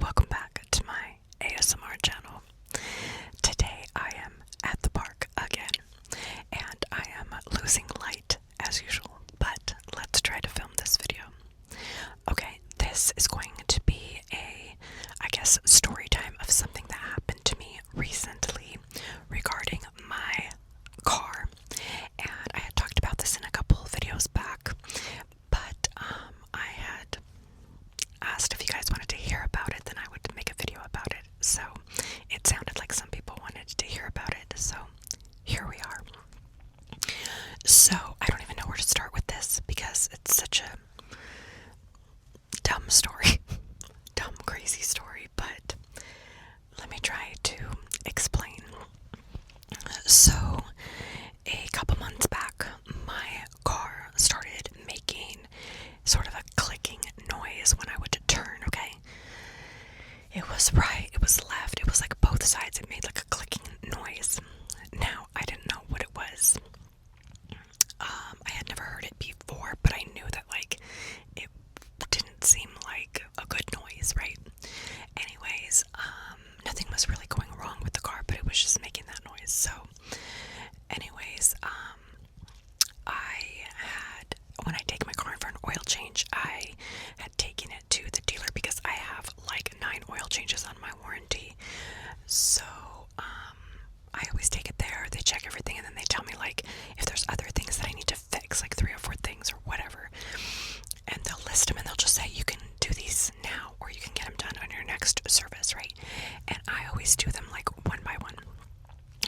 welcome back to my ASMR channel. Today I am at the park again, and I am losing light as usual, but let's try to film this video. Okay, this is going to be I guess, story time of something that happened to me recently regarding my car, and I had talked about this in a couple videos back, but I had asked if you guys wanted to hear about it, then I would make a video about it. So it sounded like some people wanted to hear about it, so here we are. So I don't even know where to start with this because it's such a dumb story, dumb crazy story, but let me try to explain. So a couple months back, my car started making sort of a clicking noise when I would turn, okay? It was right, it was left, it was like both sides, it made like a clicking noise. Now, I didn't know what it was. I had never heard it before, but I knew that like it didn't seem like a good noise, right? Anyways, nothing was really going wrong with the car, but it was just making that noise. So anyways, when I take my car in for an oil change, I had taken it to the dealer because I have like 9 oil changes on my warranty. So I always take it there, they check everything, and then they tell me like if there's other things that I need to fix, like 3 or 4 things or whatever, and they'll list them and they'll just say you can do these now or you can get them done on your next service, right? And I always do them like one by one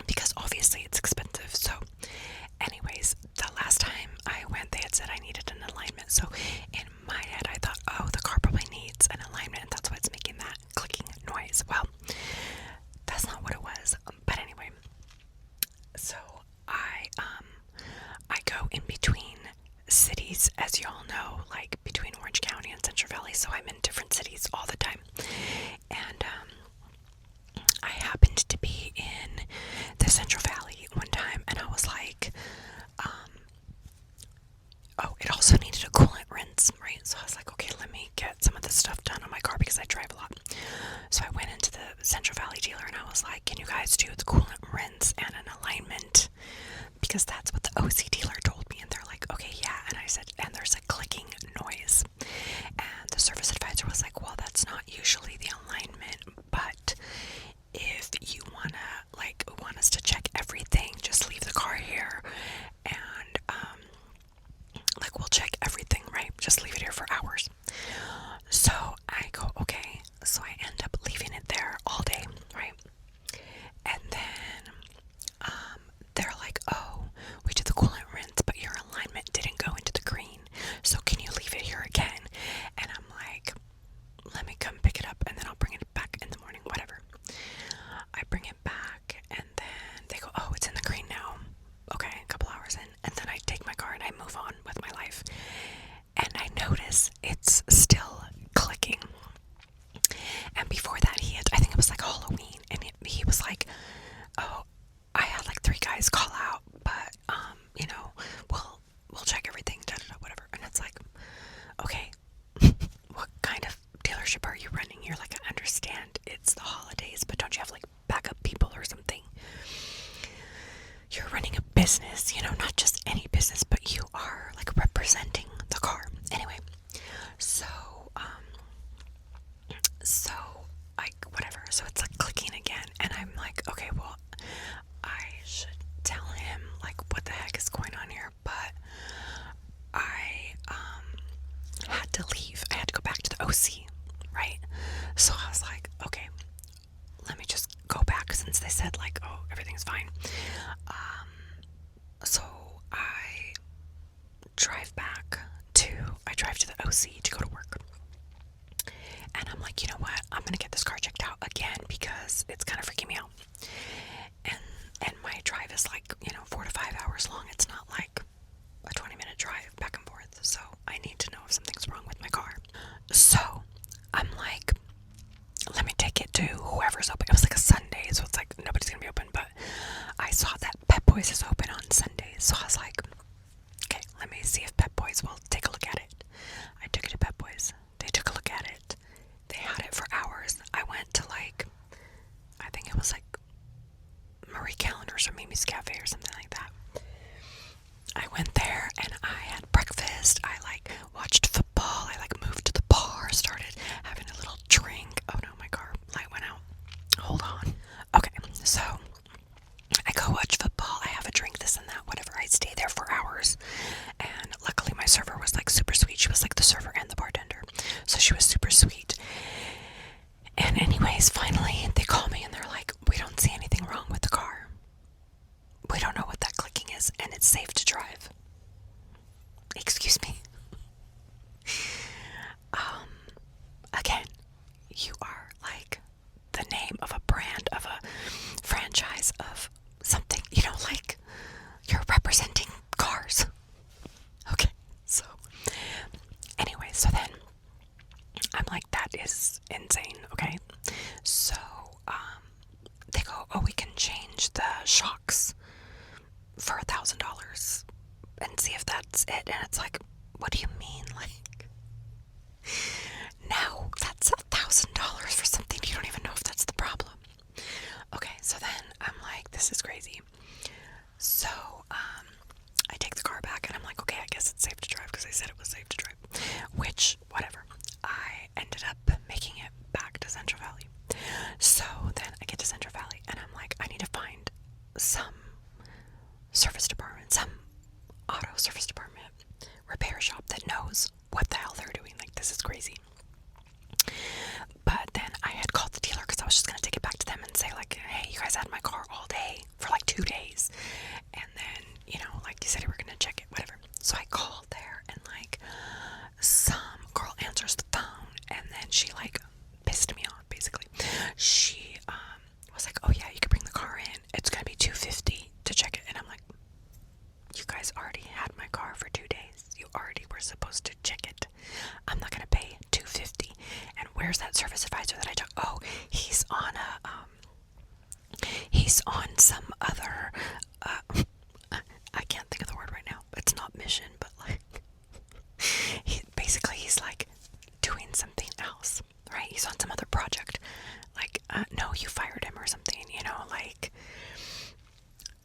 because obviously it's expensive. So anyways, the last time I went, they had said I needed an alignment. So in my head, I thought, oh, the car probably needs an alignment, and that's why it's making that clicking noise. Well, that's not what it was. But anyway, so I go in between cities, as you all know, like between Orange County and Central Valley. So I'm in different cities all the time, and I happened to be in the Central Valley one time, and I was like, oh, it also needed a coolant rinse, right? So I was like, okay, let me get some of this stuff done on my car because I drive a lot. So I went into the Central Valley dealer and I was like, can you guys do the coolant rinse and an alignment? Because that's what the OC dealer told me. And they're like, okay, yeah. And I said, and there's a clicking noise. And the service advisor was like, well, that's not usually the alignment, but if you want us to check everything, just leave the car here and we'll check everything, right? Just leave it here for hours. So I go, okay. So I end up leaving it there all day, right? And then they're like, oh, we did the coolant rinse, but your alignment didn't go into the green, so can you leave it here again? And I'm like, let me come pick it up and then I'll bring it back in the morning, whatever. I bring it back and then they go, oh, it's in the green now. Okay, a couple hours in, and then I take my car and I move on with my life, and I notice it's still clicking. And before that, I think it was like Halloween, and he was like, oh, I had like 3 guys call out, but we'll check everything, whatever. And it's like, okay, what kind of dealership are you running? You're like, I understand it's the holidays, but don't you have like backup people or something? You're running a business, not just any business, but you are like representing the car. Anyway, so so it's like clicking again, and I'm like, okay, well, I should tell him like what the heck is going on here, but I had to leave. I had to go back to the OC, right? So I was like, okay, let me just go back since they said like, oh, everything's fine. So I drive to the OC to go to work. And I'm like, you know what? I'm gonna get this car checked out again because it's kind of freaking me out. And my drive is like, 4 to 5 hours long. It's not like a 20-minute drive back and forth. So I need to know if something's wrong with my car. So I'm like, let me take it to whoever's open. It was like a Sunday, so it's like nobody's gonna be open. But I saw that Pep Boys is open on Sundays, so I was like, okay, let me see if Pep Boys will take a look at it. I took it to Pep Boys. They took a look at it. They had it for hours. Anyways, finally, they call me and they're like, we don't see anything wrong with the car. We don't know what that clicking is, and it's safe to drive. Excuse me. Again, you are like the name of a brand, of a franchise, of something, like you're representing cars. Okay, so anyway, so then I'm like, that is insane, okay? So, they go, oh, we can change the shocks for $1,000 and see if that's it. And it's like, what do you mean? Like, no, that's $1,000 for something you don't even know if that's the problem. Okay, so then I'm like, this is crazy. So, I take the car back and I'm like, okay, I guess it's safe to drive because I said it was safe to drive. Which, whatever. I ended up making it back to Central Valley. So then I get to Central Valley and I'm like, I need to find some service department, some auto service department, repair shop that knows what the hell they're doing. Like, this is crazy. But then I had called the dealer because I was just going to take it back to them and say, like, hey, you guys had my car all day for like 2 days. And then, like you said you were going to check it, whatever. So I called there and like some girl answers the phone and then she like pissed me off, basically. She was like, oh yeah, you can bring the car in. It's going to be $250 to check it. And I'm like, you guys already had my car for 2 days. You already were supposed to check it. I'm not gonna pay $250. And where's that service advisor that I took? Oh, he's on some other I can't think of the word right now. It's not mission, but like he's like doing something else, right? He's on some other project. Like no, you fired him or something, like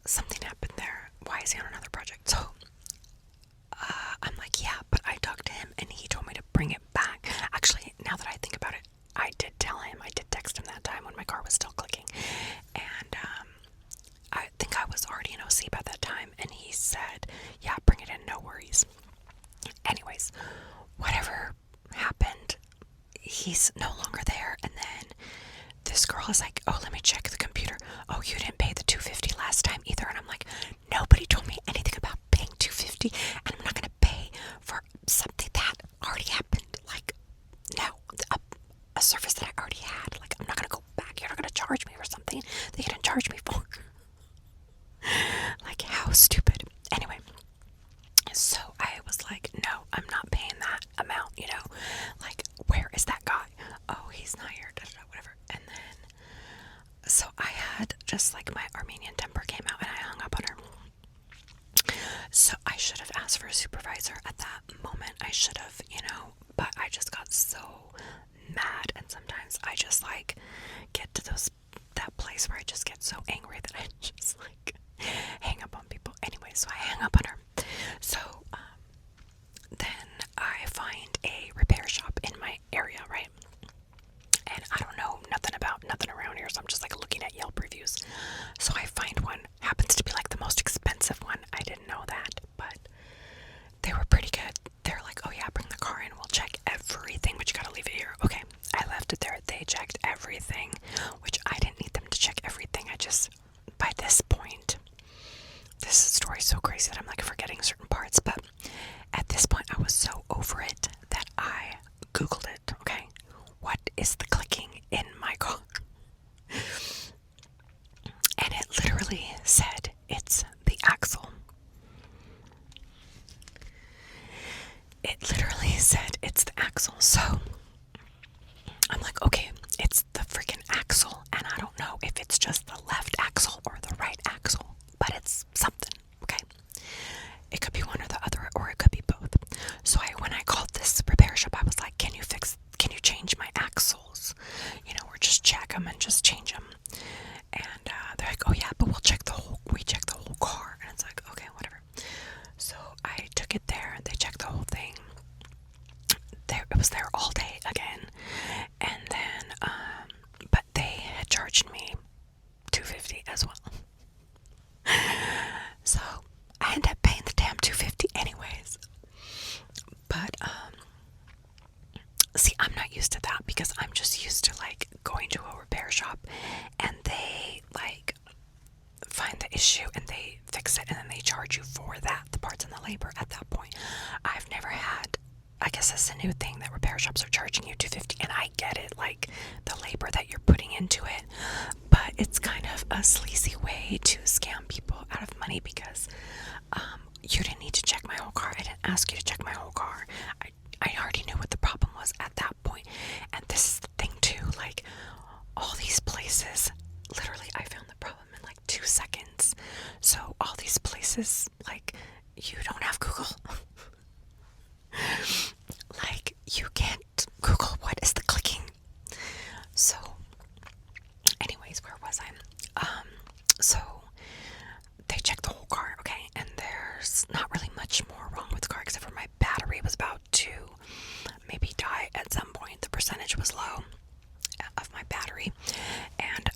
something happened there. Why is he on another project? So I'm like, yeah, but I talked to him and he told me to bring it back. Actually, now that I think about it, I did text him that time when my car was still clicking. And I think I was already in OC by that time. And he said, yeah, bring it in, no worries. Anyways, whatever happened, he's no longer there. And then this girl is like, oh, let me check the computer. Oh, you didn't pay the $250 last time either. And I'm like, nobody told me anything about paying $250, and I'm not gonna pay for something that already happened. Like, no, a service that I already had. Like, I'm not gonna go back. You're not gonna charge me for something that you didn't charge me for. Like, how stupid. Anyway, so I was like, no, I'm not paying that amount. Like, where is that guy? Oh, he's not here. Whatever. And then, so I had just like my Armenian temper came out and I hung up on her. So I should have asked for a supervisor at that moment. I should have, but I just got so mad. And sometimes I just like get to that place where I just get so angry that I just like hang up on people. Anyway, so I hang up on her. So then I find a repair shop in my area, right? And I don't know nothing around here, so I'm just like looking at Yelp reviews. So I find one, happens to be like the most expensive one. I didn't know that, but they were pretty good. They're like, oh yeah, bring the car in, we'll check everything, but you gotta leave it here. Okay, I left it there. They checked everything, which I didn't need them to check everything. By this point, this story is so crazy that I'm like forgetting certain parts, but at this point I was so over it that I Googled it, okay? What is the clicking in my car? And it literally said it's the axle. It literally said it's the axle. So I'm like, okay, it's the freaking axle. And I don't know if it's just the left axle or the right axle, but it's something, okay? It could be one or the other, or it could be both. So when I called this repair shop, I was like, can you change my axles? Or just check them and just change them. And they're like, oh yeah, but we check the whole car. And it's like, okay, whatever. So I took it there, they checked the whole thing. It was there all day again. And then, but they had charged me $250 as well. So I ended up paying the damn $250 anyways. But, see, I'm not not used to that because I'm just used to like going to a repair shop and they like find the issue and they fix it and then they charge you for that, the parts and the labor at that point. I've never had, I guess that's a new thing that repair shops are charging you $250, and I get it, like the labor that you're putting into it, but it's kind of a sleazy way to scam people out of money because you didn't need to check my whole car. I didn't ask you to check my whole car. I already knew what the problem was at that point. And this is the thing too, like all these places, literally I found the problem in like 2 seconds. So all these places, like, you don't have Google. Like, you can't Google what is the clicking. So anyways, where was I? So they checked the whole car, okay, and there's not really much more wrong with the car except for my battery was about to maybe die at some point. The percentage was low of my battery, and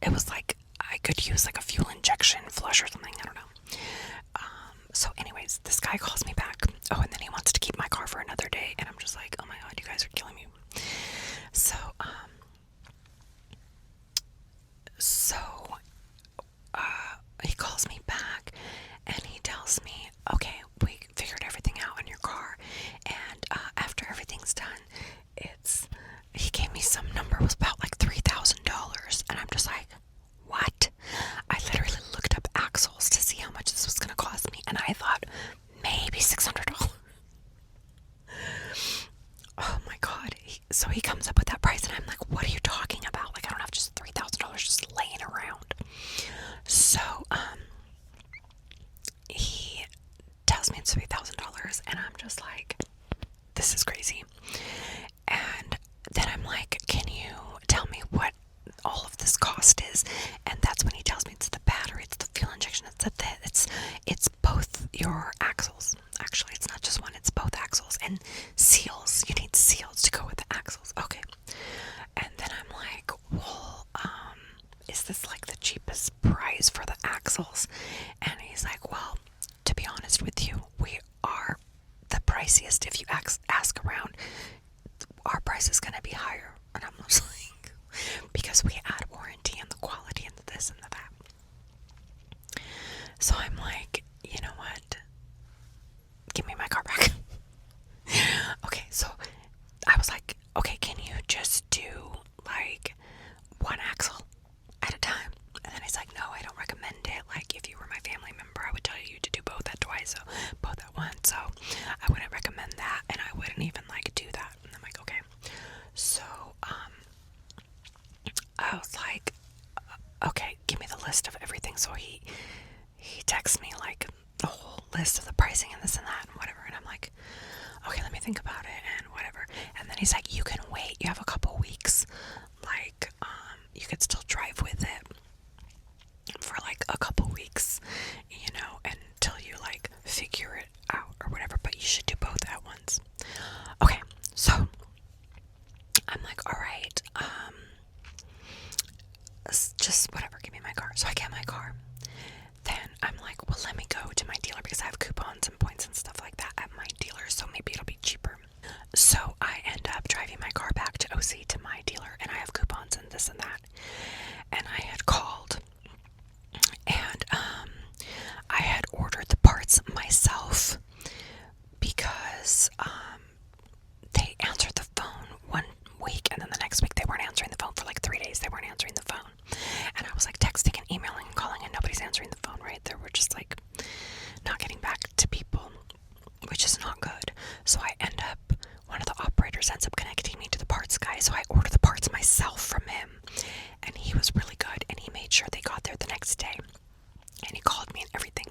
it was like I could use like a fuel injection flush or something, I don't know. So anyways, this guy calls me back. Oh, and then he wants to keep my car for another day, and I'm just like, oh my god, you guys are killing me. So he calls me back and he tells me, okay, we figured everything out on your car, and after everything's done, he gave me some number, it was about like $3,000, and I'm just like, what? I literally looked up axles to see how much this was going to cost me, and I thought maybe $600. Oh my god. So he comes up with that price, and I'm like, what are you talking about? Like, I don't have just $3,000 just laying around. So he tells me it's $3,000, and I'm just like, this is crazy. And then I'm like, can you tell me what all of this cost is? And that's when he tells me it's the battery, it's the fuel injection, it's both your axles. Actually, it's not just one, it's both axles and seals. You need seals to go with the axles. Okay. And then I'm like, well, is this like the cheapest price for the axles? And he's like, well, to be honest with you, we are the priciest. If you ask around, our price is going to be higher. And I'm just like, because we add warranty and the quality and the this and the that. So I'm like, you know what? Give me my car back. Okay, so I was like, okay, can you just do like one axle at a time? And then he's like, no, I don't recommend it. Like, if you were my family member, I would tell you to do both at twice, so both at once. So I wouldn't recommend that, and I wouldn't even like do that. And I'm like, okay. So I was like, okay, give me the list of everything. So he texts me like the whole list of the pricing and this and that and whatever, and I'm like, okay, let me think about it and whatever. And then he's like, you can wait, you have a couple weeks, like you could still drive with it for like a couple weeks, you know, until you like figure it out or whatever, but you should do both at once. Okay, so I'm like, all right, just whatever, give me my car. So I get my car. Then I'm like, well, let me go to my dealer because I have coupons and points and stuff like that at my dealer, so maybe it'll be cheaper. So I end up driving my car back to OC to my dealer, and I have coupons and this and that. And I had called, and I had ordered the parts myself because they answered the phone one week, and then the next week they weren't answering the phone for like 3 days. They weren't answering the phone. And I was like texting and emailing and calling, and nobody's answering the phone, right? They were just like not getting back to people, which is not good. So I end up, one of the operators ends up connecting me to the parts guy. So I order the parts myself from him, and he was really good, and he made sure they got there the next day, and he called me and everything.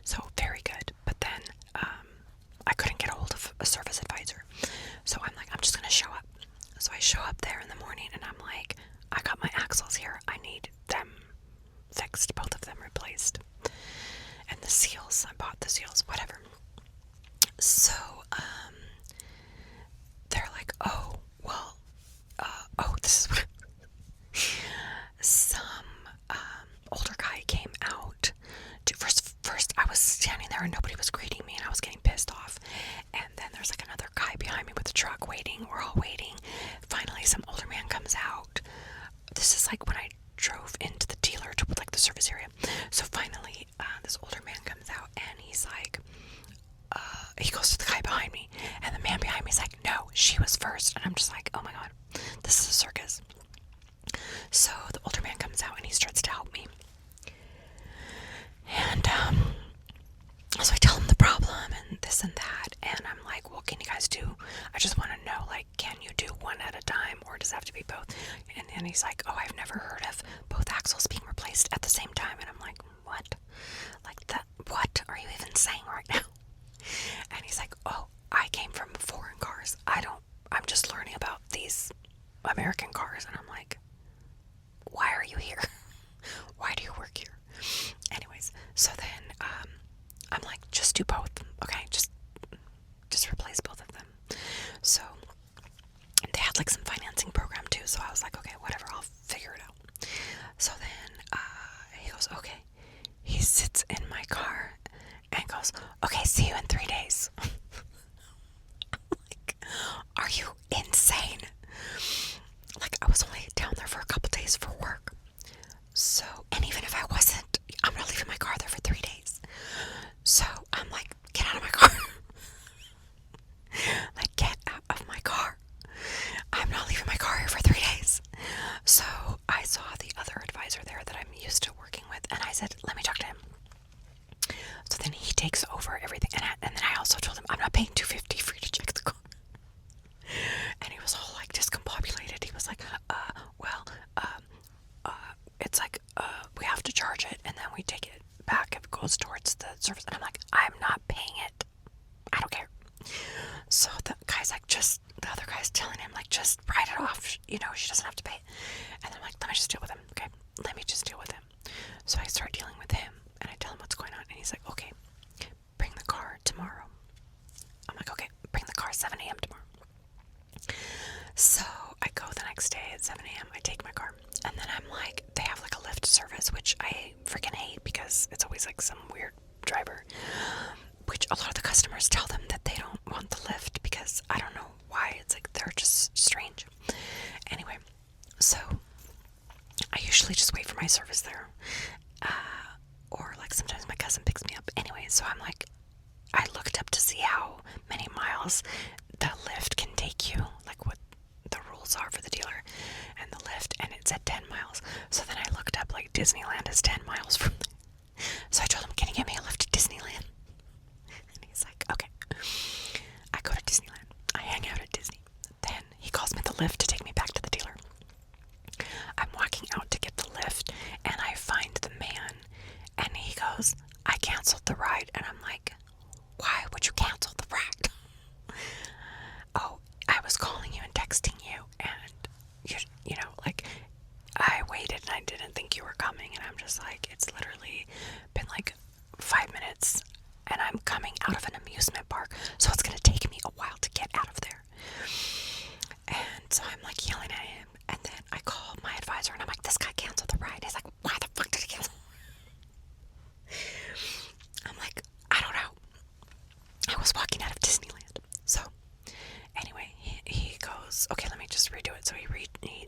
So very good. But then I couldn't get a hold of a service advisor. So I'm like, I'm just gonna show up. So I show up there in the morning, and I'm like, I got my axles here. I need them fixed, both of them replaced. And the seals, I bought the seals, whatever. So, they're like, oh, well, this is what some, older guy came out to, first I was standing there and nobody was greeting me, and I was getting pissed off. And then there's like another truck waiting. We're all waiting. Finally, some older man comes out. This is like when I drove into the dealer to like the service area. So finally, this older man comes out and he's like, he goes to the guy behind me, and the man behind me is like, no, she was first. And I'm just like, oh my god, this is a circus. So the older man comes out and he starts to help me. And so I tell him the problem and this and that, and I'm like, what can you guys do? I just want to know, like, can you do one at a time, or does it have to be both? And he's like, oh, I've never heard of both axles being replaced at the same time. And I'm like, what? Like, that? What are you even saying right now? And he's like, oh, I came from foreign cars. I'm just learning about these American cars. And I'm like, why are you here? Why do you work here? Anyways, so then I'm like, just do both, okay? Just replace both of them. So they had like some financing program too, so I was like, okay, whatever, I'll figure it out. So then he goes, okay. He sits in my car and goes, okay, see you in 3 days. I'm like, are you insane? Like, I was only down there for a couple days for work. So, and even if I wasn't, I'm not leaving my car there for 3 days. So I'm like, get out of my car. Like, get out of my car. I'm not leaving my car here for 3 days. So I saw the other advisor there that I'm used to working with, and I said, let me talk to him. So then he takes over everything, and then I also told him, I'm not paying $250 for you to check the car. And he was all like discombobulated. He was like, it's like, we have to charge it, and then we take it back if it goes towards the service. And I'm like, I'm not paying it. I don't care. So the guy's like, the other guy's telling him, like, just write it off. You know, she doesn't have to pay it. And then I'm like, let me just deal with him. Okay, let me just deal with him. So I start dealing with him, and I tell him what's going on. And he's like, okay, bring the car tomorrow. I'm like, okay, bring the car 7 a.m. tomorrow. So I go the next day at 7 a.m. I take my car, and then I'm like, they have like a Lyft service, which I freaking hate because it's always like some weird driver, which a lot of the customers tell them that they don't want the Lyft because I don't know why. It's like they're just strange. Anyway, so I usually just wait for my service there, or like sometimes my cousin picks me up. Anyway, so I'm like, I looked up to see how many miles the Lyft can take you, like what the rules are for the dealer and the Lyft, and it said 10 miles. So then I looked up, like, Disneyland is 10 miles from there. So I told him, can you get me a Lyft to Disneyland? And he's like, okay. I go to Disneyland. I hang out at Disney. Then he calls me the Lyft to take me back to the dealer. I'm walking out to get the Lyft, and I find the man, and he goes, I canceled the ride. And I'm like, why would you cancel the ride? Oh, I was calling you and texting you, and you know, like, I waited and I didn't think you were coming, and I'm just like, it's literally been like 5 minutes, and I'm coming out of an amusement park, so it's gonna take me a while to get out of there. And so I'm like yelling at him, and then I call my advisor, and I'm like, this guy canceled the ride. He's like, why the fuck did he cancel? I'm like, I don't know. I was walking out of Disneyland. So anyway, he goes, okay, let me just redo it. So he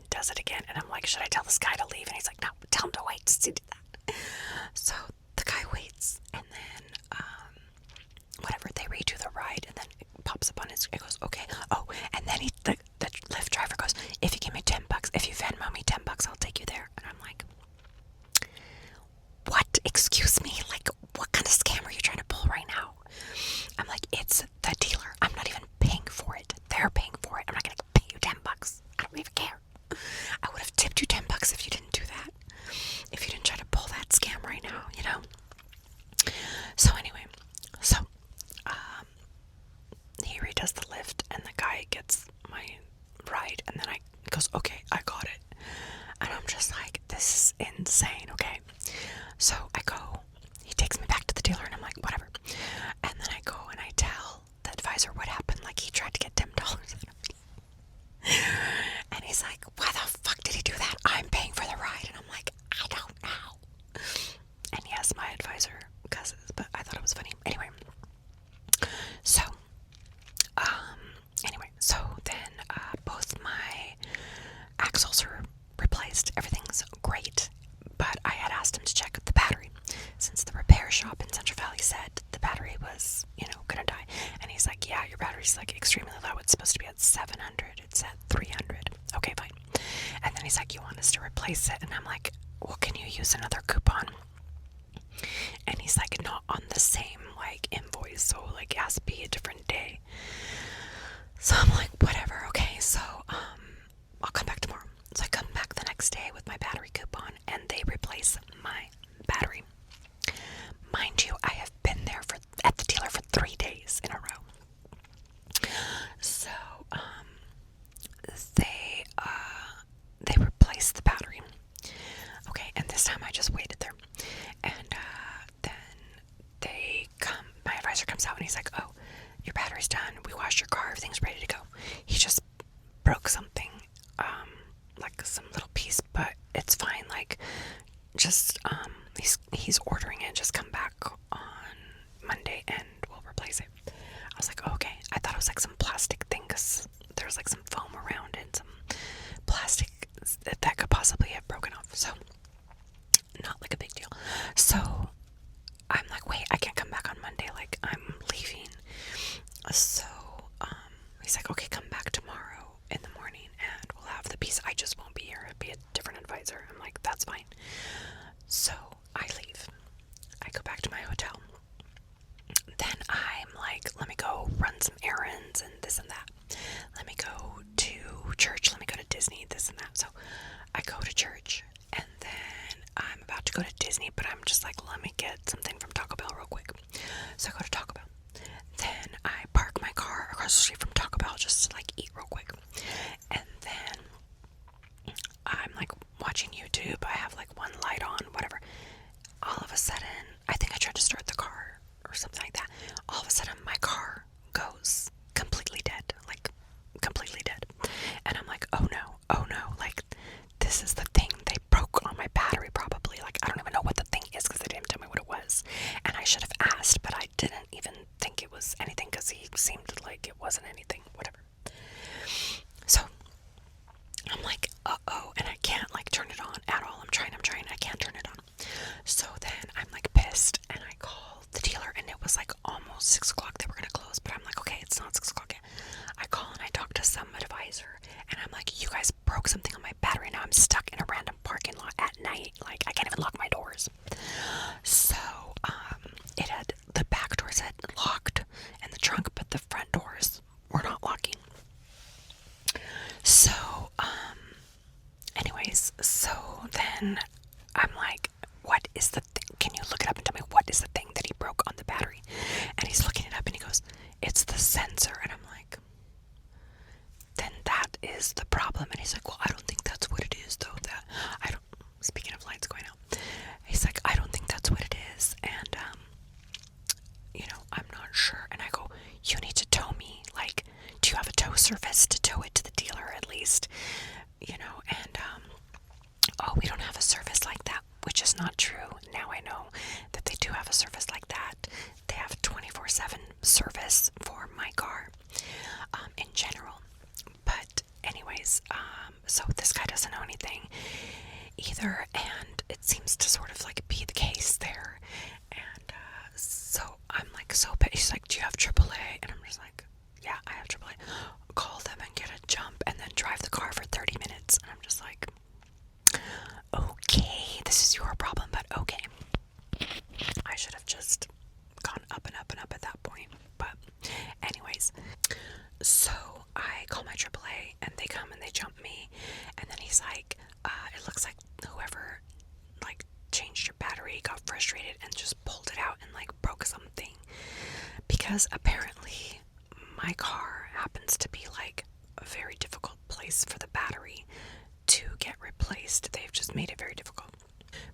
does it again, and I'm like, should I tell this guy to leave? And he's like, no, tell him to wait to do that. So the guy waits, and then whatever, they redo the ride, and then it pops up on his, it goes, okay. Oh, and then the Lyft driver goes, if you give me $10, if you Venmo me $10, I'll take you there. And I'm like, what? Excuse me? Like, what kind of scam are you trying to pull right now? I'm like, it's the dealer. I'm not even paying for it. They're paying for it. I'm not gonna pay you $10. I don't even care. I would have tipped you $10 if you supposed to be at 700. It's at 300. Okay, fine. And then he's like, you want us to replace it? And I'm like, well, can you use another coupon? And he's like, not on the same like invoice, so like it has to be a different day. So I'm like, whatever, okay, so I'll come back tomorrow. So I come back the next day with my battery coupon and they replace my battery. Mind you, I have been there at the dealer for 3 days in a row. So they replaced the battery. Okay, and this time I just waited there. And then my advisor comes out and he's like, oh, your battery's done. We washed your car. Everything's ready to go. He just broke something, like some little piece, but it's fine. Like, just, he's ordering it. Just come back on Monday and we'll replace it. I was like, oh, okay. I thought it was like some plastic thing because there was like some foam around it, some plastic that could possibly have broken off. So, not like a big deal. So, I'm like, wait, I can't come back on Monday. Like, I'm leaving. So, he's like, okay, come back tomorrow in the morning and we'll have the piece. I just won't be here. It'll be a different advisor. I'm like, that's fine. So, I leave. I go back to my hotel. Then I'm like, let me go run some errands and this and that. Let me go to church. Let me go to Disney, this and that. So, I go to church and then I'm about to go to Disney, but I'm just like, let me get something from Taco Bell real quick. So, I go to Taco Bell. Then I park my car across the street from Taco Bell just to like eat real quick. And then I'm like watching YouTube. I have like one light on, whatever. All of a sudden, I think I tried to start the car or something like that. All of a sudden, my car goes completely dead. Like, completely dead. And I'm like, oh no. Like, this is the thing. They broke on my battery probably. Like, I don't even know what the thing is because they didn't tell me what it was. And I should have asked, but I didn't even think it was anything because he seemed like it wasn't anything, whatever. So, I'm like, uh-oh, and I can't like turn it on at all. I'm trying, I can't turn it on. So then I'm like pissed and I call the dealer and it was like almost 6 o'clock. They were gonna close, but I'm like, okay, it's not 6 o'clock yet. I call and I talk to some advisor and I'm like, you guys broke something on my battery. Now I'm stuck in a random parking lot at night. Like, I can't even lock my doors. So, the back doors had locked and the trunk, but the front doors were not locking. So, anyways, so then I'm like, what is the thing? Can you look it up and tell me what is the thing that he broke on the battery? And he's looking it up and he goes, it's the sensor. And I'm like, then that is the problem. And he's like, well, I don't think that's what it is though. Speaking of lights going out, he's like, I don't think that's what it is. And, I'm not sure. And I go, you need to tow me. Like, do you have a tow service to tow it to the dealer at least? And, oh, we don't have a service like that, which is not true. Now I know that they do have a service like that. They have 24/7 service for my car, in general. But anyways, so this guy doesn't know anything either, and it seems to sort of like be the case there. And so I'm like, he's like, do you have AAA? And I'm just like, yeah, I have AAA. Call them and get a jump and then drive the car for 30 minutes. And I'm just like, okay, this is your problem, but okay. I should have just gone up and up and up at that point. But anyways, so I call my AAA and they come and they jump me. And then he's like, it looks like whoever like changed your battery got frustrated and just pulled it out and like broke something. Because apparently my car happens to be like a very difficult place for the battery to get replaced. They've just made it very difficult.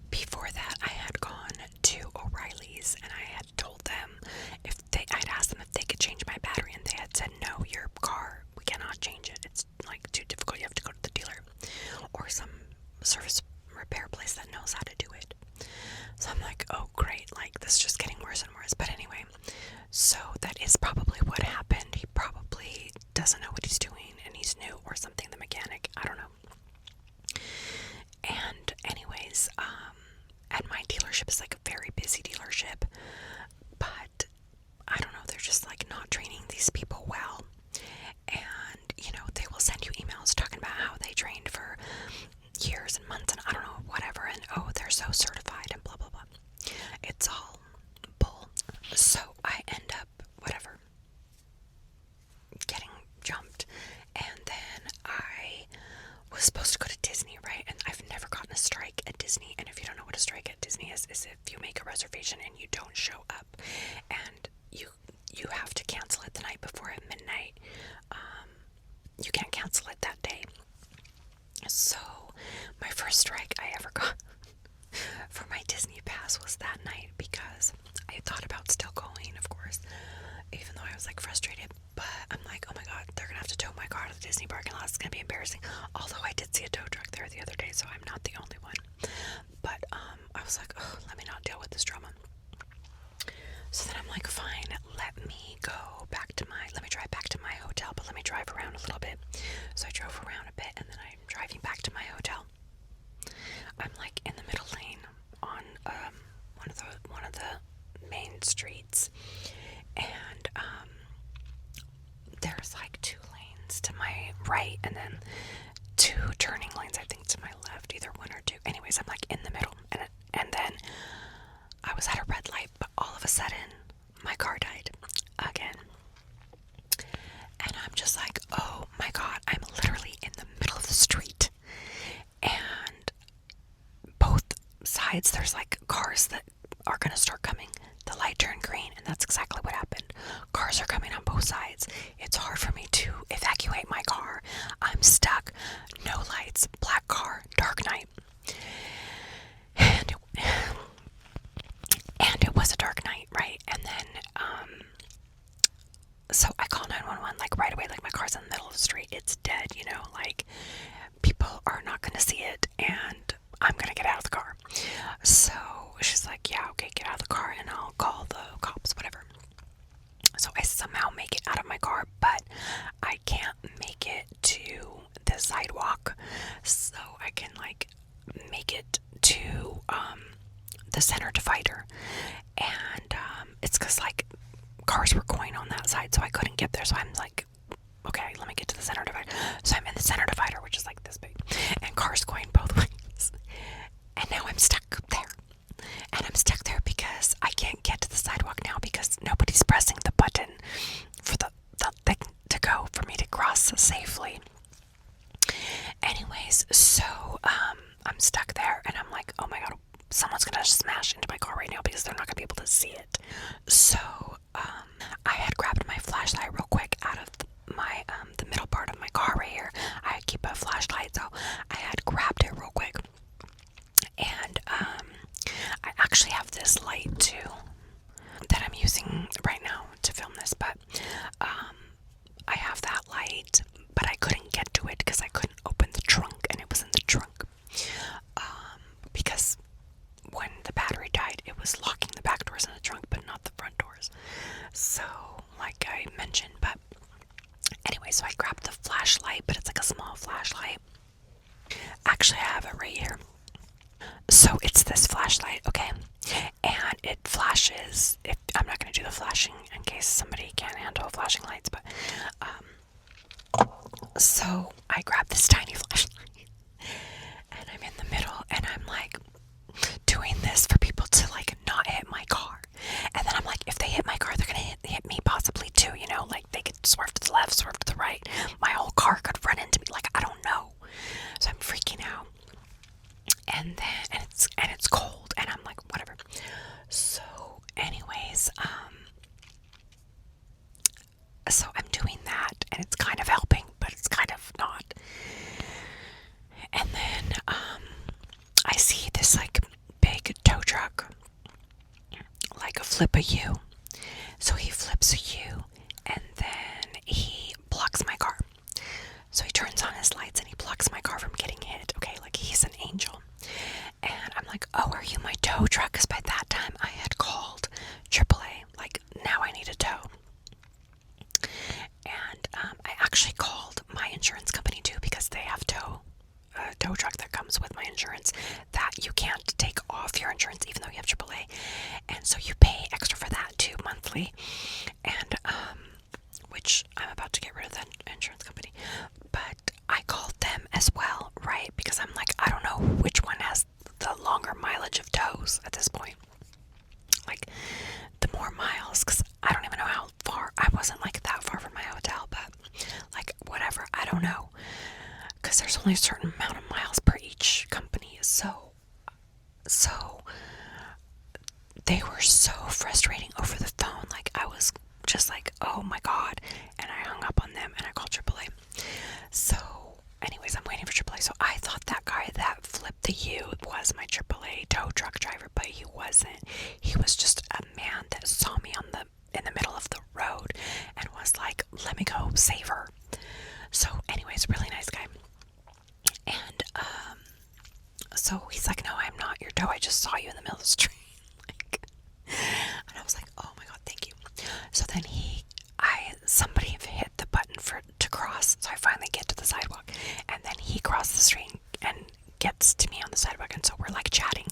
Before that, I had gone to O'Reilly's and I had told them I'd asked them if they could change my battery, and they had said, no, your car, we cannot change it. It's like too difficult. You have to go to the dealer or some service repair place that knows how to do it. So I'm like, oh great, like this is just getting worse and worse. But anyway, so that is probably what happened. He probably doesn't know what he's doing and he's new or something, the mechanic, I don't know. And anyways, and my dealership is like a very busy dealership, but I don't know, they're just like not training these people well. and they will send you emails talking about how they trained for years and months and I don't know, whatever, and oh, they're so certified and blah blah blah. It's all bull. So I end up whatever getting jumped, and then I was supposed to go to Disney, right? And I've never gotten a strike at Disney. And if you don't know what a strike at Disney is if you make a reservation and you don't show up, and you have to cancel it the night before at midnight. You can't cancel it that day. So my first strike I ever got for my Disney pass was that night, because I thought about still going, of course, even though I was like frustrated. But I'm like, oh my god, they're gonna have to tow my car to the Disney parking lot. It's gonna be embarrassing. Although I did see a tow truck there the other day, so I'm not the only one. But I was like, oh, let me not deal with this drama. So then I'm like, fine, let me drive back to my hotel, but let me drive around a little bit. So I drove around a bit, and then I'm driving back to my hotel. I'm like in the middle lane on one of the main streets, and there's like 2 lanes to my right, and then 2 turning lanes, I think, to my left, either 1 or 2. Anyways, I'm like in the middle, and then I was at a red light, but all of a sudden my car died again. And I'm just like, oh my god, I'm literally in the middle of the street, and both sides there's like cars that are gonna start coming. The light turned green, and that's exactly what happened. Cars are coming on both sides. It's hard for me to evacuate my car. I'm stuck. No lights, black car, dark night. And it was a dark night, right? And then so I call 911 like right away, like my car's in the middle of the street, it's dead, like people are not gonna see it, and I'm gonna get out of the car. So she's like, yeah, okay, get out of the car and I'll call the cops, whatever. So I somehow make it out of my car, but I can't make it to the sidewalk, so I can like make it to the center divider, and it's because like cars were going on that side, so I couldn't get there. So I'm like, okay, let me get to the center divider. So I'm in the center divider, which is like this big, and cars going both ways, and now I'm stuck there. And I'm stuck there because I can't get to the sidewalk now because nobody's pressing the button for the thing to go for me to cross safely. Anyways, so I'm stuck there, and I'm like, oh my god, someone's gonna smash into my car right now because they're not gonna be able to see it. So I had grabbed my flashlight real quick out of my the middle part of my car right here. I keep a flashlight, so I had grabbed it real quick, and I actually have this light too that I'm using right now to film this, but I have that light, but I couldn't get to it because I couldn't open the trunk, and it was in the trunk because when the battery died, it was locking the back doors in the trunk, but not the front doors. So, like I mentioned, but anyway, so I grabbed the flashlight, but it's like a small flashlight. Actually, I have it right here. So it's this flashlight, okay? And it flashes. I'm not going to do the flashing in case somebody can't handle flashing lights, but so I grabbed this tiny flashlight, and I'm in the middle, and I'm like doing this for people to like not hit my car. And then I'm like, if they hit my car, they're gonna hit me possibly too, like they could swerve to the left, swerve to the right, my whole car could run into me, like I don't know. So I'm freaking out, and then it's cold, and I'm like, whatever. So anyways, so I'm doing that, and it's kind of helping, but it's kind of not. And then I see this like big tow truck, like a flip a U. So he flips a U, and then he blocks my car. So he turns on his lights and he blocks my car from getting hit. Okay, like he's an angel. And I'm like, oh, are you my tow truck? Because by that time I had called AAA. Like, now I need a tow. And I actually called my insurance company too, because they have a tow truck that comes with my insurance that you can't take off your insurance even though you have AAA. And so you pay extra for that don't know, because there's only a certain amount of miles per each company. So they were so frustrating over the phone. Like, I was just like, oh my god. And I hung up on them and I called AAA. So anyways, I'm waiting for AAA. So I thought that guy that flipped the U was my AAA tow truck driver, but he wasn't. He was just a man that saw me in the middle of the road and was like, let me go save her. So anyways, really nice guy. And so he's like, no, I'm not your tow. I just saw you in the middle of the street. And I was like, oh my god, thank you. So then somebody hit the button to cross. So I finally get to the sidewalk, and then he crossed the street and gets to me on the sidewalk. And so we're like chatting.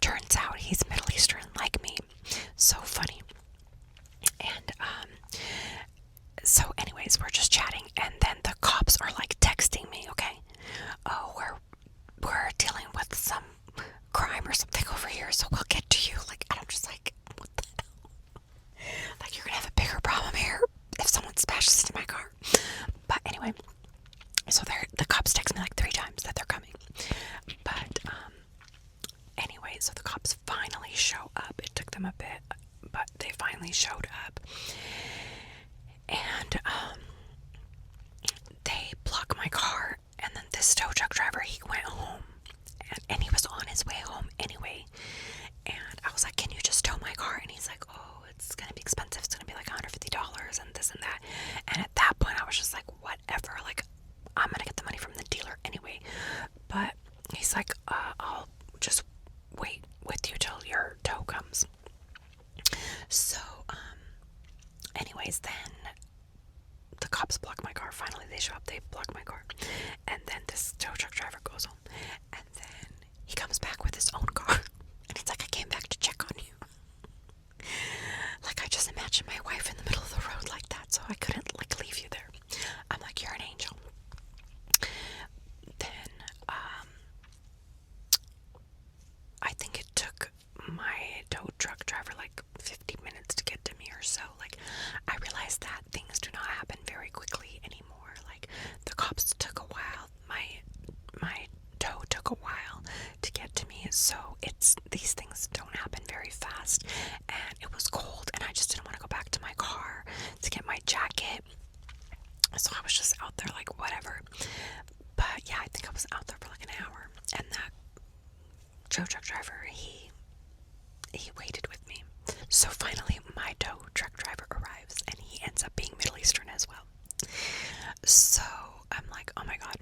Turns out he's Middle Eastern like me. So funny. And so anyways, we're just chatting, and then the cops are like texting me, okay, oh, we're dealing with some crime or something over here, so we'll get to you. Like, and I'm just like, what the hell? Like, you're gonna have a bigger problem here if someone smashes into my car. But anyway, so the cops text me like 3 times that they're coming. But anyway, so the cops finally show up. It took them a bit, but they finally showed up. And they blocked my car, and then this tow truck driver, he went home, and he was on his way home anyway. And I was like, can you just tow my car? And he's like, oh, it's gonna be expensive. It's gonna be like $150 and this and that. And at that point I was just like, whatever, like, I'm gonna get the money from the dealer anyway. But he's like, I'll just wait with you till your tow comes. So anyways, then the cops block my car. Finally they show up, they block my car, and then this tow truck driver goes home, and then he comes back with his own car, and he's like, I came back to check on you. Like, I just imagined my wife in the middle of the road like that, so I couldn't like leave you there. I'm like, you're an angel. Then I think it took my tow truck driver like 50 minutes to get to me or so. Like, I realized that things do not happen very quickly anymore. Like, the cops took a while. My tow took a while to get to me. So these things don't happen very fast. And it was cold, and I just didn't want to go back to my car to get my jacket. So I was just out there like, whatever. But yeah, I think I was out there for like an hour. And that tow truck driver, he waited with me. So finally my tow truck driver arrives, and he ends up being Middle Eastern as well. So I'm like, oh my god.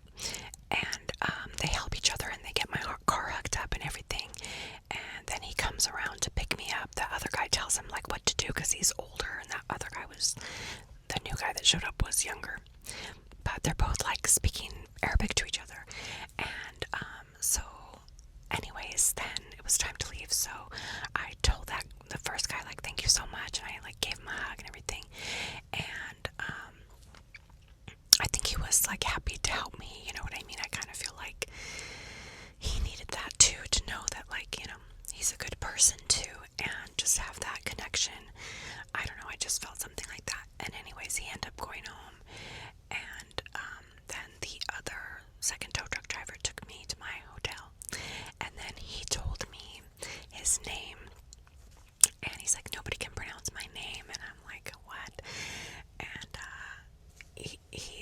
And they help each other, and they get my car hooked up and everything. And then he comes around to pick me up. The other guy tells him like what to do because he's older, and that other guy the new guy that showed up was younger. But they're both like speaking Arabic to each other. And so anyways, then it was time to leave. So I told the first guy like, thank you so much, and I like gave him a hug and everything. And I think he was like happy to help me, you know what I mean? I kind of feel like he needed that too, to know that, like, you know, he's a good person too, and just have that connection. I don't know, I just felt something like that. And anyways, he ended up going home, and then the other second tow truck driver took me to my hotel, and then he told me his name, and he's like, nobody can pronounce my name. And I'm like, what? And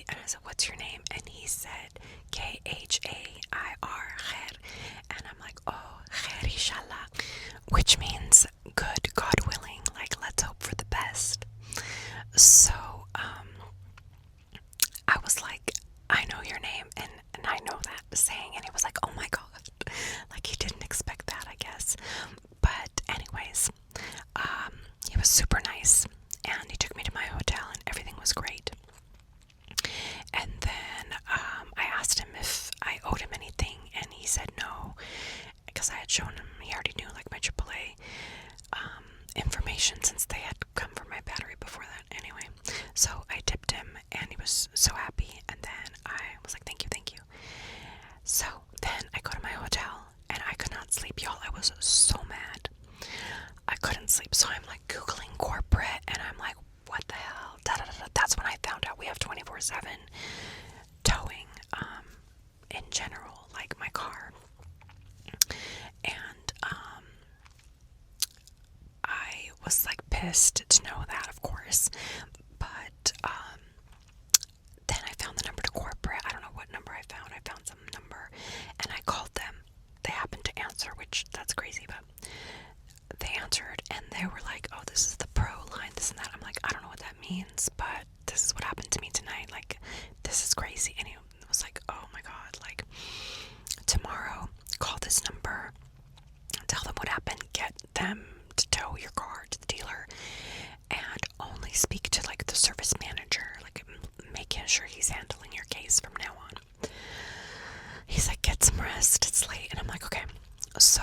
and I said, what's your name? And he said Khair. And I'm like, oh, khair inshallah, which means good, God willing, like, let's hope for the best. So I was like, I know your name, and I know that saying. And he was like, oh my god, like, he didn't expect that, I guess. But anyways, he was super nice, and he took me to my hotel, and everything was great. And then I asked him if I owed him anything, and he said no, because I had shown him, he already knew like my AAA information, since they had come for my battery before that anyway. So I tipped him, and he was so happy. And then I was like, thank you. So then I go to embarrassed to know that, of course. But then I found the number to corporate. I don't know what number I found. I found some number, and I called them. They happened to answer, which that's crazy, but they answered, and they were like, "Oh, this is the pro line, this and that." I'm like, I don't know what that means, but this is what happened to me tonight. Like, this is crazy. And he was like, "Oh my god, like, tomorrow, call this number, tell them what happened, get them to tow your car to the dealer, and only speak to like the service manager, like making sure he's handling your case from now on." He's like, "Get some rest, it's late." And I'm like, okay. So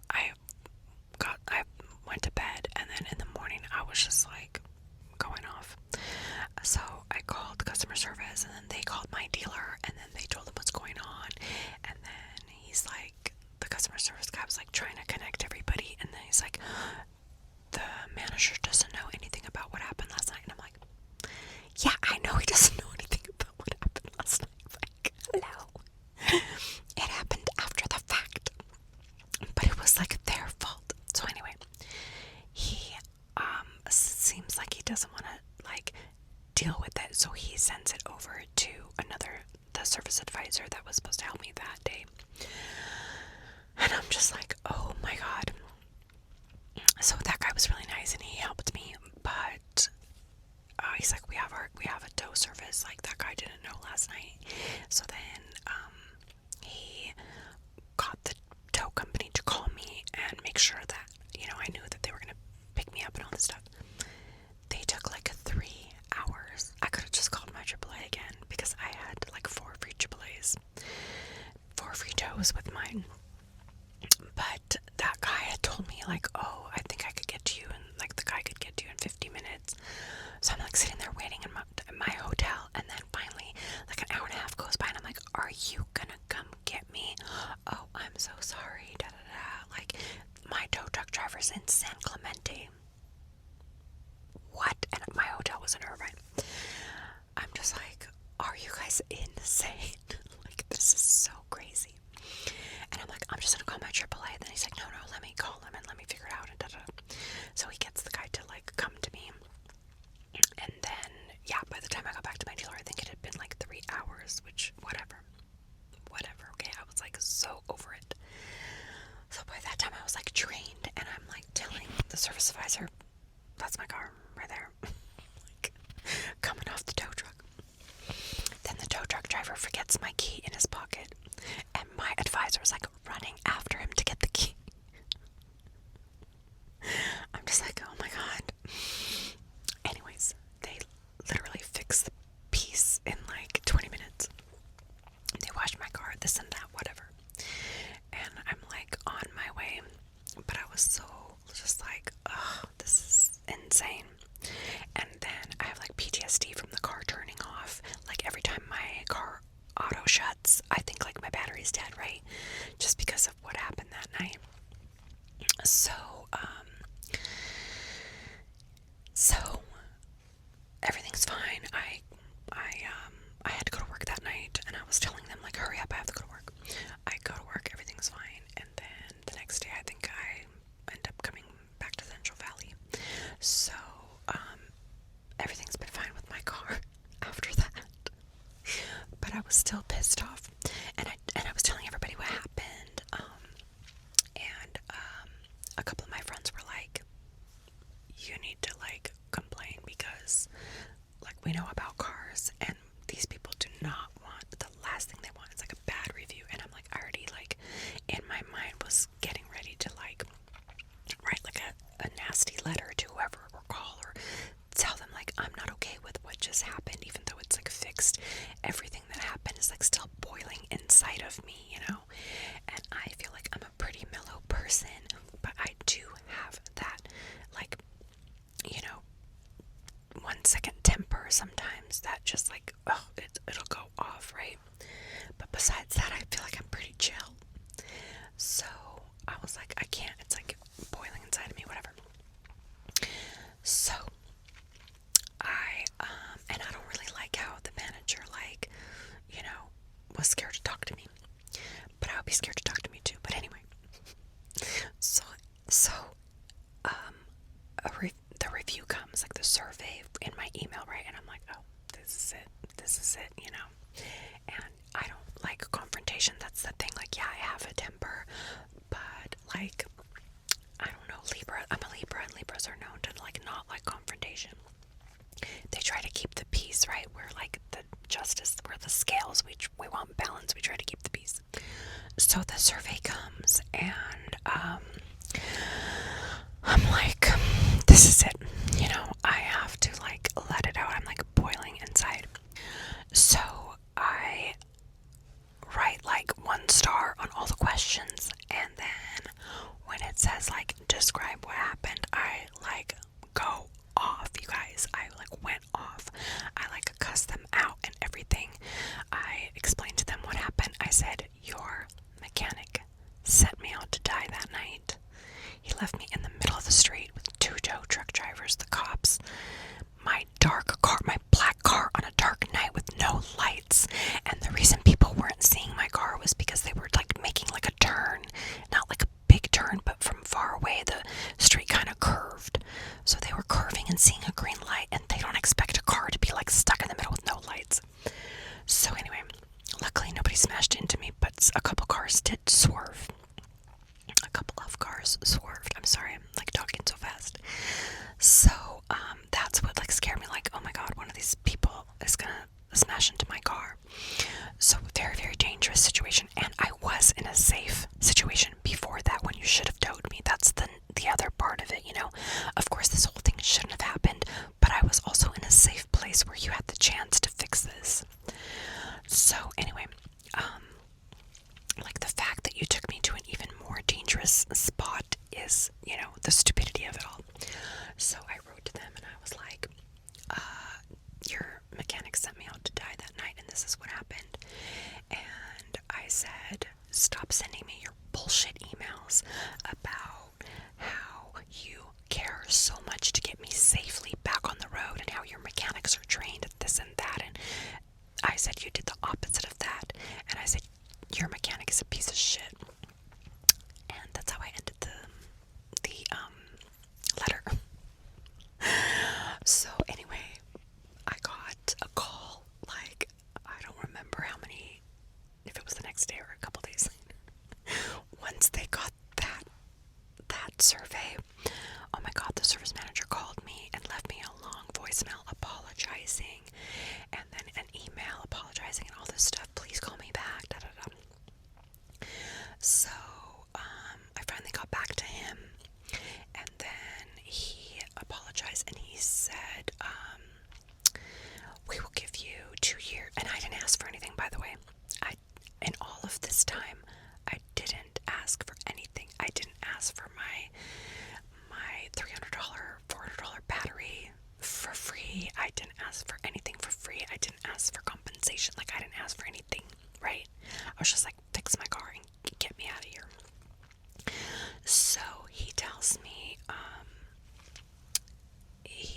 I went to bed, and then in the morning I was just like going off. So I called customer service, and then they called my dealer, and then they told him what's going on. And then he's like, the customer service guy was like trying to connect everybody, and then he's like, "The manager doesn't know anything about what happened last night." And I'm like, yeah, I know he doesn't know anything about what happened last night. Like, hello. It happened after the fact, but it was like their fault. So anyway, he seems like he doesn't want to like deal with it, so he sends it over to the service advisor that was supposed to help me that day. And I'm just like, oh my god. So that guy was really nice, and he helped me, but he's like, we have a tow service. Like, that guy didn't know last night. So then he got the tow company to call me and make sure that, I knew that they were gonna pick me up and all this stuff. They took like 3 hours. I could have just called my AAA again, because I had like 4 free AAAs, 4 free tows with mine. But that guy had told me, like, "Oh, I think I could get to you," and like the guy could get to you in 50 minutes. So I'm like sitting there waiting in my hotel, and then finally, like, an hour and a half goes by, and I'm like, "Are you gonna come get me?" "Oh, I'm so sorry, da da da." Like, my tow truck driver's in San Clemente. What? And my hotel was in Irvine. I'm just like, are you guys insane? Like, this is so crazy. And I'm like, I'm just gonna call my AAA. And then he's like, no, let me call him and let me figure it out. And da da. So he gets the guy to like come to me. And then, yeah, by the time I got back to my dealer, I think it had been like 3 hours, which, whatever, okay, I was like so over it. So by that time I was like drained, and I'm like telling the service advisor, "That's my car right there." Like, coming off the tow truck. Then the tow truck driver forgets my key in his pocket, and my advisor was like running after him to get the key. I'm just like, oh my god. Anyways, they literally fixed the piece in like 20 minutes. They washed my car, this and that, whatever. And I'm like on my way, but I was so just like, oh, this is insane. And then I have like PTSD from the car turning off. Like, every time my car auto shuts, I think like my battery's dead, right? Just because of what happened that night. So everything's fine. I had to go to work that night, and I was telling them, like, hurry up, I have to go to work. I go to work, everything's fine, and then the next day I think I end up coming back to Central Valley. So everything's been fine with my car after that. But I was still pissed off, and I was telling everybody what happened. And a couple of my friends were like, "You need to like complain, because like, we know about cars, and these people do not want, the last thing they want is like a bad review." And I'm like, I already like in my mind was getting ready to like write like a nasty letter to whoever, or call, or tell them like I'm not okay with what just happened, even though it's like fixed. Everything that happened is like still boiling inside of me, and I feel like I'm a pretty mellow person, but I do have that like 1-second temper sometimes that just like, oh, it'll go off, right? But besides that, I feel like I'm pretty chill. So I was like, I can't, it's like boiling inside of me, whatever. So and I don't really like how the manager like, was scared to talk to me, but I would be scared to talk to me too. But anyway, so the review comes, like the survey in my email, right? And I'm like, oh, this is it, you know. And I don't like confrontation. That's the thing. Like, yeah, I have a temper, but like, I don't know, Libra. I'm a Libra, and Libras are known to like not like confrontation. They try to keep the peace, right? We're like the justice, we're the scales. We want balance. We try to keep the peace. So the survey comes, and I'm like, this is it. You know, I have to like let it out. I'm like boiling inside. So I write like 1 star on all the questions, and then when it says like describe what happened, I like go off, you guys. I like went off. I like cussed them out and everything. I explained to them what happened. I said, your mechanic sent me out to die that night. He left me in the middle of the street with 2 tow truck drivers, the cops, my dark car, my black car on a dark night with no lights. And the reason people weren't seeing my car was because they were like making like a turn, not like a big turn, but from far away the street kind of curved. So they were curving and seeing a green light, and they don't expect a car to be like stuck in the middle with no lights. So anyway, luckily nobody smashed into me, but a couple cars did swerve. A couple of cars swerved. I'm sorry, I'm like talking so fast. So that's what like scared me, like, oh my god, one of these people is gonna smash into my car. So very, very dangerous situation. And I was in a safe situation before that when you should have towed me. That's the other part of it, you know. Of course this whole thing shouldn't have happened, but I was also in a safe place where you had the chance to fix this. So anyway, like the fact that you took me to an even more dangerous spot is, you know, the stupidity of it all. So I wrote to them and I was like, your mechanic sent me out to die that night, and this is what happened. And I said, stop sending me your bullshit emails about how you care so much to get me safely back on the road and how your mechanics are trained at this and that. And I said, you did the opposite of that. And I said, your mechanic is a piece of shit. And that's how I ended the letter. So anyway, I got a call, like, I don't remember how many, if it was the next day or a couple days later. Once they got that survey, oh my god, the service manager called me and left me a long voicemail apologizing, and then an email apologizing and all this stuff. Please call me back, da da da. So I finally got back to him, and then he apologized and he said, we will give you 2 years. And I didn't ask for anything, by the way. In all of this time, I didn't ask for anything. I didn't ask for my $300, $400 battery for free. I didn't ask for anything for free. I didn't ask for compensation. Like, I didn't ask for anything, right? I was just like, fix my car and get me out of here. So he tells me,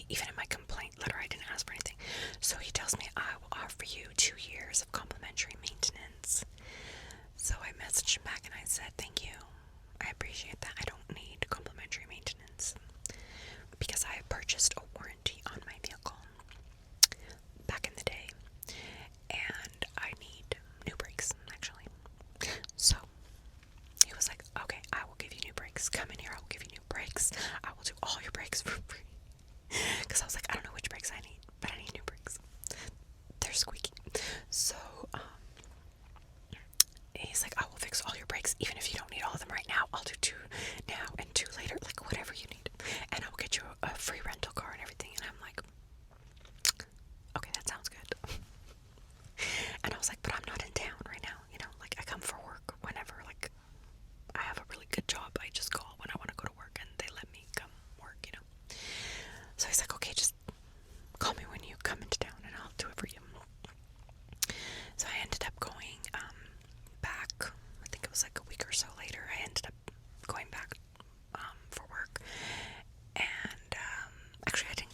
even in my complaint letter, I didn't ask for anything. So he tells me, I will offer you 2 years of complimentary maintenance. So I messaged him back and I said, thank you. I appreciate that. I don't need complimentary maintenance because I have purchased a warranty on my vehicle back in the day, and I need new brakes, actually. So he was like, okay, I will give you new brakes. Come in here, I will give you new brakes. I will do all your brakes for free. Because I was like, I don't know which brakes I need, but I need new brakes. They're squeaky. So he's like, I will fix all your brakes, even if you don't need all of them right now. I'll do 2 now and 2 later, like whatever you need. And I will get you a free rental car and everything. And I'm like, okay, that sounds good. And I was like, but I'm not in town right now, you know, like I come for work whenever, like I have a really good job. I just call when I want to go to work and they let me come work, you know. So he's like, okay, just call me when you come into town and I'll do it for you. So I ended up going back, I think it was like a week or so later, I ended up going back for work. And actually I didn't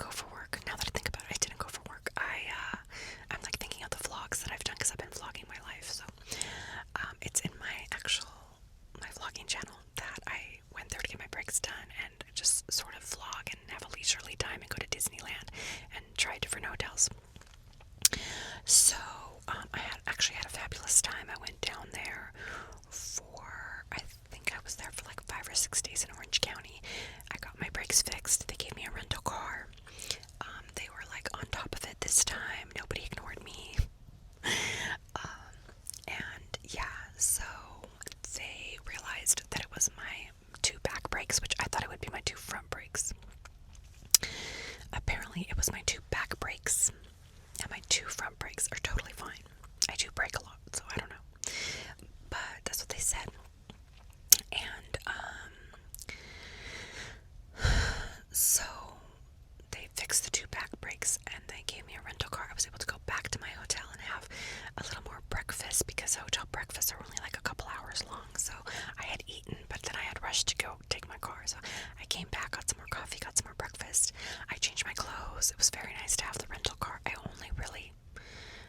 breakfast because hotel breakfasts are only like a couple hours long. So I had eaten, but then I had rushed to go take my car. So I came back, got some more coffee, got some more breakfast. I changed my clothes. It was very nice to have the rental car. I only really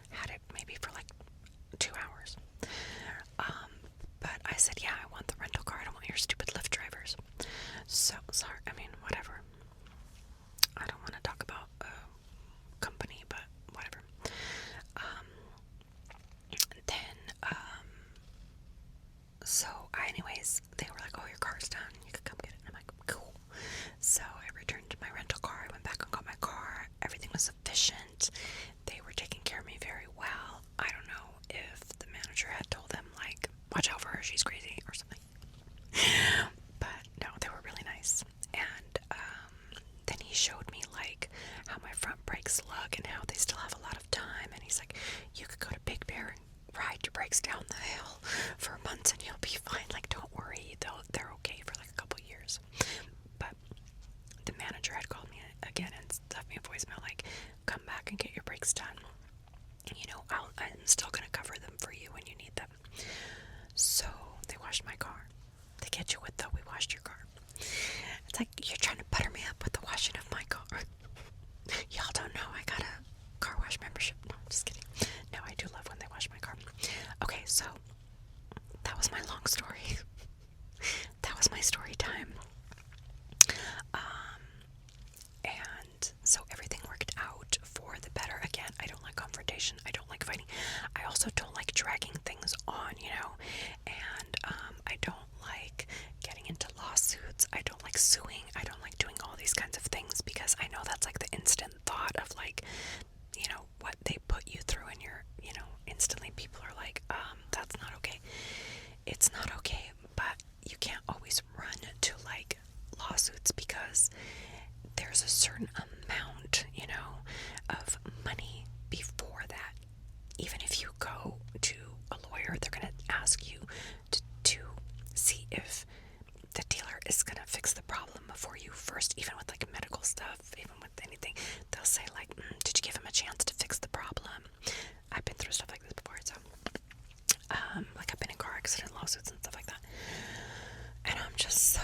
had it maybe for like 2 hours. But I said, yeah, I want the rental car. I don't want your stupid Lyft drivers. So, sorry. I mean, whatever. I don't want to talk about company, but whatever. So anyways, they were like, oh, your car's done. You could come get it. And I'm like, cool. So I returned to my rental car. I went back and got my car. Everything was efficient. They were taking care of me very well. I don't know if the manager had told them, like, watch out for her, she's crazy or something. But no, they were really nice. And then he showed me like how my front brakes look and how they still have a lot of time. And he's like, you could go to Big Bear and ride your brakes down the hill for months and you'll be fine. Like, don't worry, they're okay for like a couple years. But the manager had called me again and left me a voicemail like, come back and get your brakes done. You know, I'm still gonna cover them for you when you need them. So they washed my car. They get you with though, we washed your car. It's like, you're trying to butter me up with the washing of my car. Y'all don't know I got a car wash membership. No, I'm just kidding. No, I do love when they wash my car. Okay, so that was my long story. That was my story time. And so everything worked out for the better. Again, I don't like confrontation. I don't like fighting. I also don't like dragging things on, you know. And I don't like getting into lawsuits. I don't like suing. I don't like doing all these kinds of things because I know that's like the instant thought of like, you know, what they put you through and you're, you know, instantly people are like, that's not okay. It's not okay, but you can't always run to like lawsuits because there's a certain amount, you know, of money before that. Even if you go to a lawyer, they're going to ask you to see if the dealer is going to fix the problem for you first, even with like medical stuff, even with anything. They'll say like, did you give him a chance to fix the problem? I've been through stuff like this before, so like I've been in car accident lawsuits and stuff like that. And I'm just so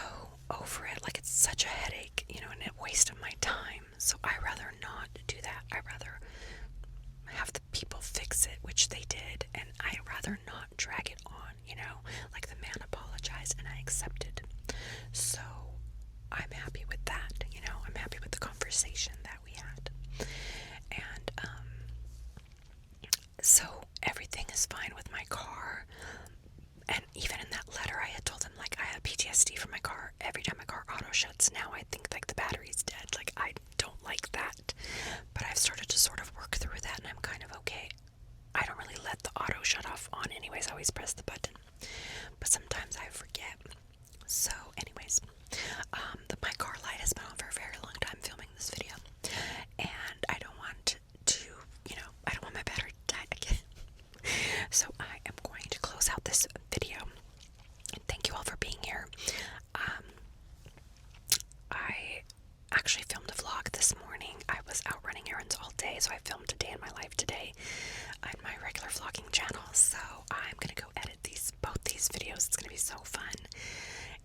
over it. Like, it's such a headache, you know, and a waste of my time. So I rather not do that. I rather have the people fix it, which they did, and I rather not drag it on, you know. Like, the man apologized and I accepted. So I'm happy with that, you know. I'm happy with the conversation that we had. And so everything is fine with my car. And even in that letter, I had told him, like, I have PTSD from my car. Every time my car auto shuts, now I think, like, the battery's dead. Like, I don't like that. But I've started to sort of work through that, and I'm kind of okay. I don't really let the auto shut off on anyways. I always press the button. But sometimes I forget. So, anyways, my car light has been on for a very long time filming this video. And I don't want to, you know, I don't want my battery to die again. So I am going to close out this video. And thank you all for being here. I actually filmed a vlog this morning. I was out running errands all day, so I filmed a day in my life today on my regular vlogging channel. So I'm gonna go edit both these videos. It's gonna be so fun.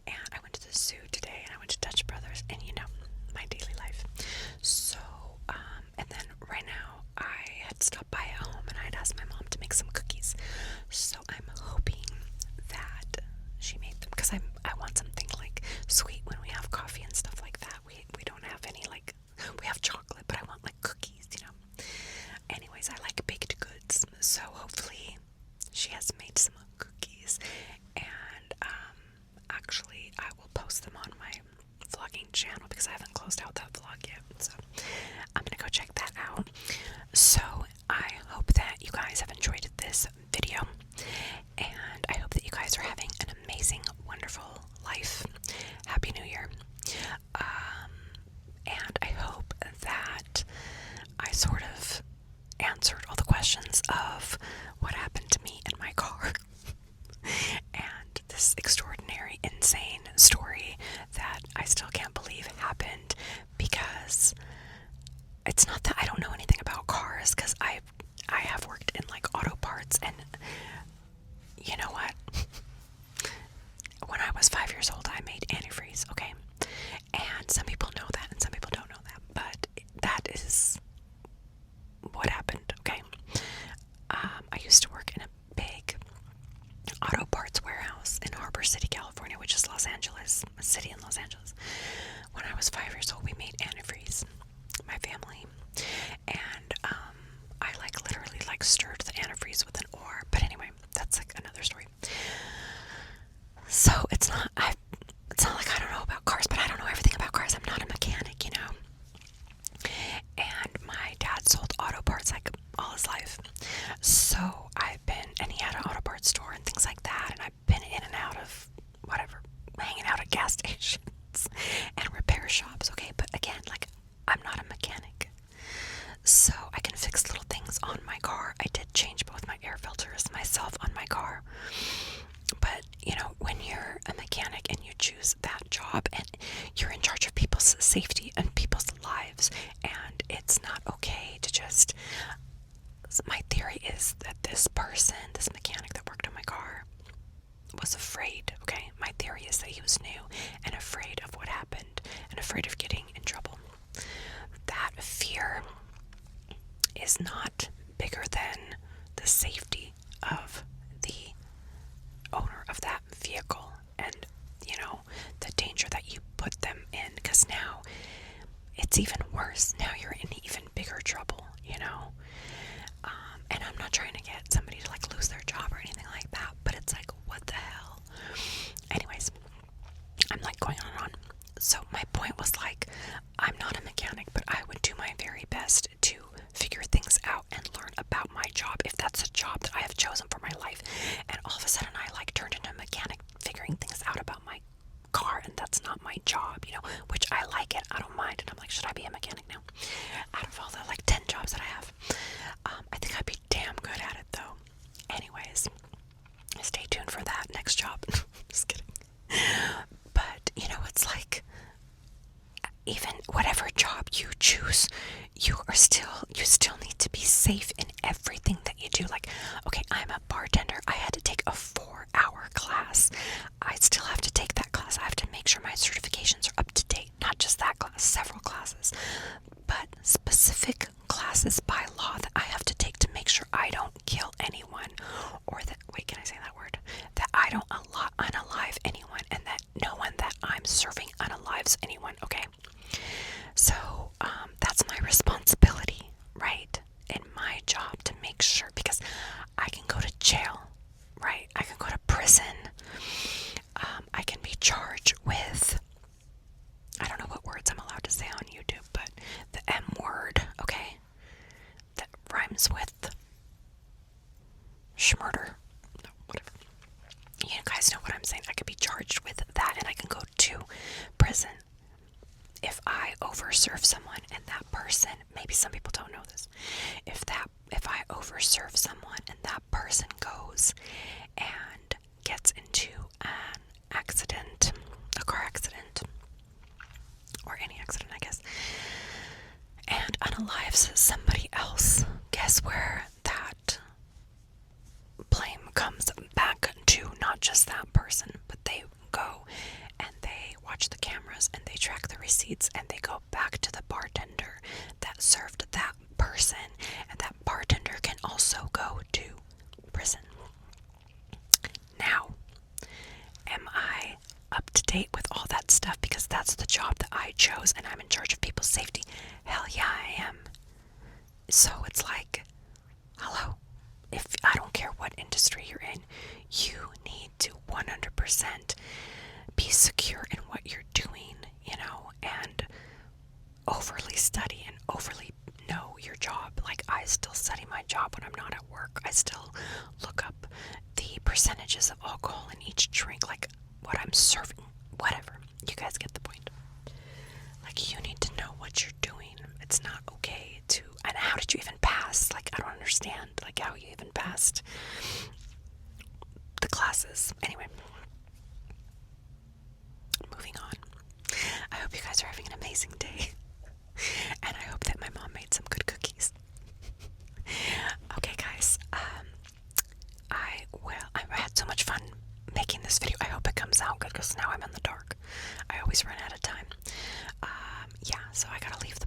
And I went to the zoo today, and I went to Dutch Brothers, and you know, my daily life. So and then right now I had stopped by at home, and I had asked my mom to make some cookies. So I'm hoping that she made them, because I want something like sweet when we have coffee and stuff like that. We don't have any, like, we have chocolate, but I want like cookies, you know. Anyways, I like baked goods, so hopefully she has made some cookies, and actually I will post them on my vlogging channel because I haven't closed out that vlog yet, so I'm gonna go check that out. So I hope that you guys have enjoyed this video, and I hope that you guys are having an amazing, wonderful life. Happy New Year. And I hope that I sort of answered all the questions of what happened to me in my car and this extraordinary, insane story that I still can't believe happened, because it's not that I don't know anything about cars, because I have worked in like auto parts and used to work in a big auto parts warehouse in Harbor City, California, which is Los Angeles, a city in Los Angeles. When I was 5 years old, we made antifreeze, my family, and I like literally like stirred the antifreeze with an oar. But anyway, that's like another story. So it's not like I don't know about cars, but I don't know everything about cars. I'm not a mechanic, you know. And my dad sold auto parts like all his life. So and he had an auto parts store and things like that, and I've been in and out of whatever, hanging out at gas stations and repair shops, okay? But again, like, I'm not a mechanic. So I can fix little things on my car. I did change both my air filters myself on my car. But, you know, when you're a mechanic and you choose that job and you're in charge of people's safety and people's lives, and it's not okay to just... My theory is that this mechanic that worked on my car, was afraid, okay? My theory is that he was new and afraid of what happened and afraid of getting in trouble. That fear is not bigger than the safety of the owner of that vehicle and, you know, the danger that you put them in, because now it's even worse. Now you're in even bigger trouble, you know? And I'm not trying to get somebody to like lose their job or anything like that, but it's like, what the hell? Anyways, I'm like going on and on. So my point was like, I'm not a mechanic, but I would do my very best to figure things out and learn about my job, if that's a job that I have chosen for my life. And all of a sudden I like turned into a mechanic figuring things out about my car, and that's not my job, you know, which I like it, I don't mind it. I'm like, should I be a mechanic now? Out of all the like 10 jobs that I have, I think I'd be damn good at it though. Anyways, stay tuned for that next job. Just kidding. But you know, it's like, even whatever job you choose, you still need to be safe in everything that you do. Like, okay, I'm a bartender. I had to take a 4-hour class. I still have to take that class. I have to make sure my certifications are up to date. Not just that class, several classes, but specific classes by law that I have to take to make sure I don't kill anyone, or that, wait, can I say that word? That I don't unalive anyone, and that no one that I'm serving unalives anyone, okay? So, that's my responsibility, right? In my job, to make sure, because I can go to jail, right? I can go to prison. I can be charged with, I don't know what words I'm allowed to say on YouTube, but the M word, okay? That rhymes with schmurder. No, whatever. You guys know what I'm saying. I could be charged with that, and I can go to prison if I overserve someone, and that person, maybe some people don't know this, if I overserve someone and that person goes and gets into an accident, a car accident, or any accident, I guess, and unalives somebody else, guess where that blame comes back to? Not just that person, but they go and they watch the cameras and they track the receipts, and they go back to the bartender that served that person, and that bartender can also go to prison. Now, am I up to date with all that stuff because that's the job that I chose and I'm in charge of people's safety? Hell yeah, I am. So it's like, hello, if I don't care what industry you're in, you need to 100% be secure in what you're doing, you know, and overly study and overly know your job. Like, I still study my job when I'm not at work. I still look up the percentages of alcohol in each drink, like what I'm serving, whatever. You guys get the point. Like, you need to know what you're doing. It's not okay to, and how did you even pass? Like, I don't understand, like, how you even passed the classes. Anyway, moving on. I hope you guys are having an amazing day. And I hope that my mom made some good cookies. Okay, guys, I had so much fun making this video. I hope it comes out good, because now I'm in the dark. I always run out of time. Yeah, so I gotta leave the